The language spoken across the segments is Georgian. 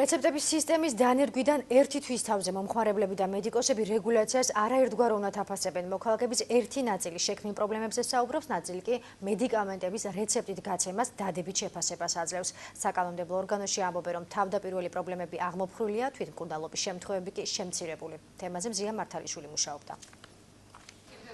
რეცეპტების სისტემის დანერგვიდან ერთი თვის თავზე მომხმარებლები და მედიკოსები რეგულაციას არაერთგვარ უნდათ აფასებენ. მოქალაქეების ერთი ნაწილი შექმნილ პრობლემებზე საუბრობს, ნაწილი კი მედიკამენტების რეცეპტით გაცემას დადებით შეფასებას აძლევს. საკანონმდებლო ორგანოში ამბობენ, რომ თავდაპირველი პრობლემები აღმოფხვრილია, თვითმკურნალობის შემთხვევები კი შემცირებული. თემაზე მზია მართალიშვილი მუშაობდა.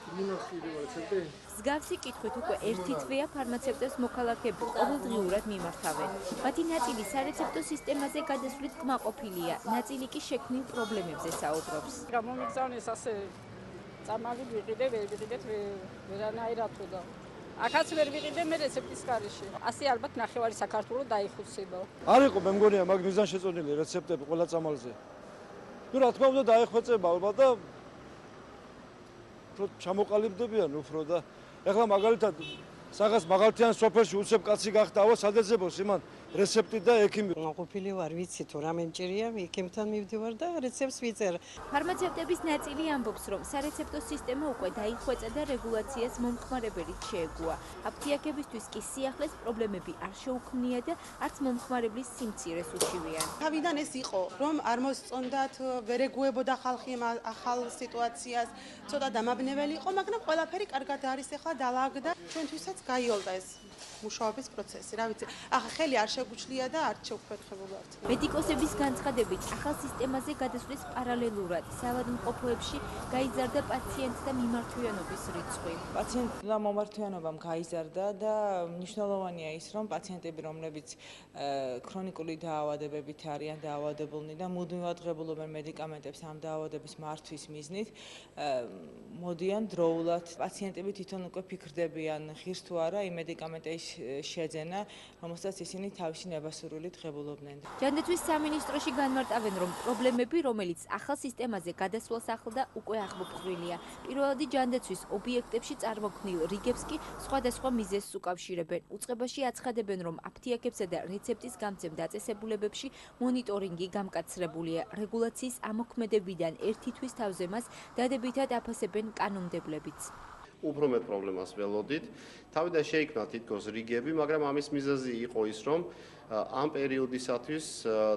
მსგავსი კითხვით უკვე ერთი თვეა ფარმაცევტებს მოქალაქეები ყოველდღიურად მიმართავენ. მათი ნაწილი სარეცეპტო სისტემაზე გადასვლით კმაყოფილია, ნაწილი კი შექმნილ პრობლემებზე საუბრობს. გამომიგზავნეს ასე წამალი ვიყიდე, ვერ ვიყიდეთ ვერანაირად თუ და აქაც ვერ ვიყიდე მე რეცეპტის გარეშე. ასე ალბათ ნახევარი საქართველო დაიხუცება. არ იყო მე მგონია მაგ მიზანშეწონილი რეცეპტები ყველა წამალზე. ნუ რა თქმა უნდა დაეხვეწება ალბათ და ჩამოყალიბდებიან უფრო და ეხლა მაგალითად სახას მაღალთიან სოფელში უცებ კაცი გახდაო სადეძებოს იმან რეცეპტი და ექიმი. ყოფილი ვარ, ვიცი თუ რა მემჭირია, ექიმთან მივდივარ და რეცეპტს ვიწერ. ფარმაცევტების ნაწილი ამბობს, რომ სარეცეპტო სისტემა უკვე დაიხვეწა და რეგულაციას მომხმარებელით შეეგუა. აფთიაქებისთვის კი სიახლეს პრობლემები არ შეუქმნია და არც მომხმარებლის სიმცირეს უშივიან. თავიდან ეს იყო, რომ არ მოსწონდათ, ვერ ეგუებოდა ხალხი ახალ სიტუაციას, ცოტა დამაბნეველი იყო, მაგრამ ყველაფერი კარგად არის ახლა დალაგდა. ჩვენთვისაც გაიოლდა ეს მუშაობის პროცესი, რა ვიცი. ახლა ხელი არ შეგვჩლია და არ შევქვეთხებული ვართ. მედიკოსების განცხადებით, ახალ სისტემაზე გადასვლის პარალელურად საავადმყოფოებში გაიზარდა პაციენტთა მიმართვიანობის რიცხვი. პაციენტთა მომართვიანობამ გაიზარდა და მნიშვნელოვანია ის, რომ პაციენტები, რომლებიც ქრონიკული დაავადებებით არიან დაავადებულნი და მუდმივად ღებულობენ მედიკამენტებს ამ დაავადების მართვის მიზნით, მოდიან დროულად. პაციენტები თვითონ უკვე ფიქრდებიან, ღირს თუ არა იმ მედიკამენტის შეძენა, რომელსაც ისინი თავისი ნებასურვილით ღებულობდნენ. ჯანდაცვის სამინისტროში განმარტავენ, რომ პრობლემები, რომელიც ახალ სისტემაზე გადასვლას ახლდა, უკვე აღმოფხვრილია. პირველადი ჯანდაცვის ობიექტებში წარმოქმნილ რიგებს კი სხვადასხვა მიზეზს უკავშირებენ. უწყებაში აცხადებენ, რომ აფთიაქებსა და რეცეპტის გამცემ დაწესებულებებში მონიტორინგი გამკაცრებულია. რეგულაციის ამოქმედებიდან ერთი თვის თავზე მას დადებითად აფასებენ კანონმდებლებიც. უფრო მეტ პრობლემას ველოდით. თავიდან შეიქმნა თითქოს რიგები, მაგრამ ამის მიზეზი იყო ის, რომ ამ პერიოდისათვის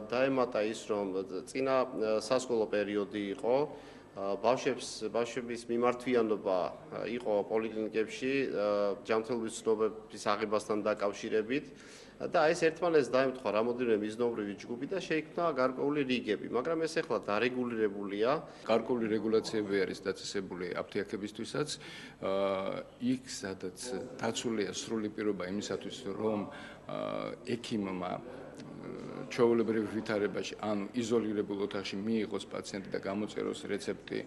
დაემატა ის, რომ წინა სასკოლო პერიოდი იყო, ბავშვების მიმართვიანობა იყო პოლიკლინიკებში ჯანმრთელობის ცნობების აღებასთან დაკავშირებით. და ეს ერთმანეთს დაემთხვა რამოდენიმე მიზნობრივი ჯგუფი და შეიქმნა გარკვეული რიგები, მაგრამ ეს ახლა დარეგულირებულია. გარკვეული რეგულაციები არის დაწესებული აფთიაქებისთვისაც. იქ სადაც დაცულია სრული პირობა იმისათვის, რომ ექიმმა ჩვეულებრივ ვითარებაში, ანუ იზოლირებულ ოთახში მიიღოს პაციენტი და გამოწეროს რეცეპტი,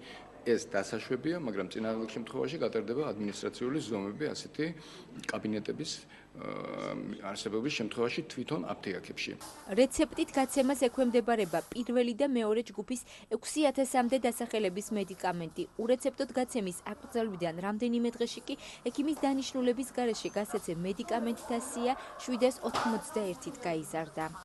ეს დასაშვებია, მაგრამ წინააღმდეგ შემთხვევაში გატარდება ადმინისტრაციული ზომები ასეთი კაბინეტების არსებობის შემთხვევაში თვითონ აფთიაქებში. რეცეპტით გაცემას ექვემდებარება პირველი და მეორე ჯგუფის 6000-მდე დასახელების მედიკამენტი. ურეცეპტოდ გაცემის აკრძალვიდან რამდენიმე დღეში კი ექიმის დანიშნულების გარეშე გასაცემ მედიკამენტთა სია 791-ით გაიზარდა.